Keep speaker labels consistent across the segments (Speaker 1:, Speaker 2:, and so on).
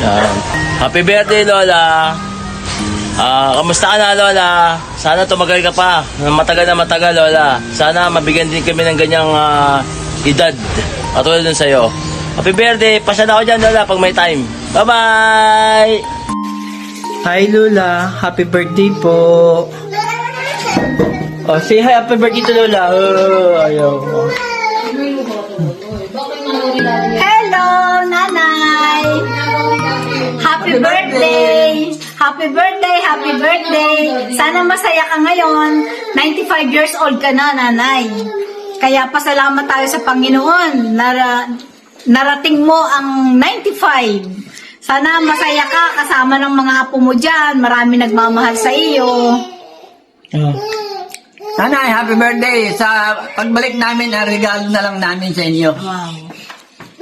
Speaker 1: Yan. Happy birthday, Lola. Kamusta ka na, Lola? Sana tumagal ka pa. Matagal na matagal, Lola. Sana mabigyan din kami ng ganyang edad. Katulad dun sa'yo. Happy birthday. Pasya na ako dyan, Lola, pag may time. Bye-bye! Hi, Lola. Happy birthday po. Oh, say hi. Happy birthday to Lola. Oh, ayaw.
Speaker 2: Hello, Nanay! Happy birthday! Happy birthday! Happy birthday! Sana masaya ka ngayon. 95 years old ka na, Nanay. Kaya pasalamat tayo sa Panginoon. Narating mo ang 95. Sana masaya ka kasama ng mga apo mo dyan. Marami nagmamahal sa iyo.
Speaker 3: Nanay, happy birthday. Sa pagbalik namin, regalo na lang namin sa inyo.
Speaker 2: Wow.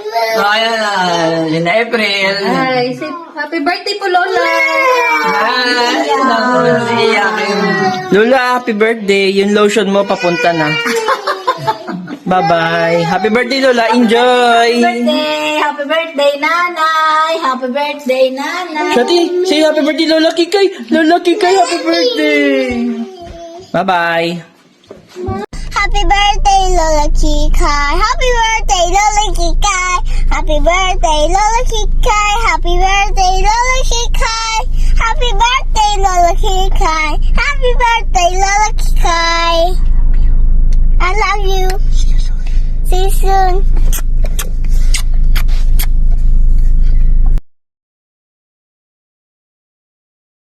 Speaker 3: So, ayan, in April.
Speaker 4: Ay, happy birthday po, Lola!
Speaker 1: Lola, happy birthday. Yung lotion mo papunta na. Bye-bye. Happy birthday, Lola. Enjoy.
Speaker 2: Happy birthday, Nanay! Happy birthday, Nanay!
Speaker 1: Shati, say happy birthday, Lola Kikay. Lola Kikay, happy birthday. Bye-bye.
Speaker 5: Happy birthday, Lola Kikay. Happy birthday, Lola Kikay. Happy birthday, Lola Kikay. Happy birthday, Lola Kikay. Happy birthday, Lola Kikay. Happy birthday, Lola Kikay. I love you. See you soon.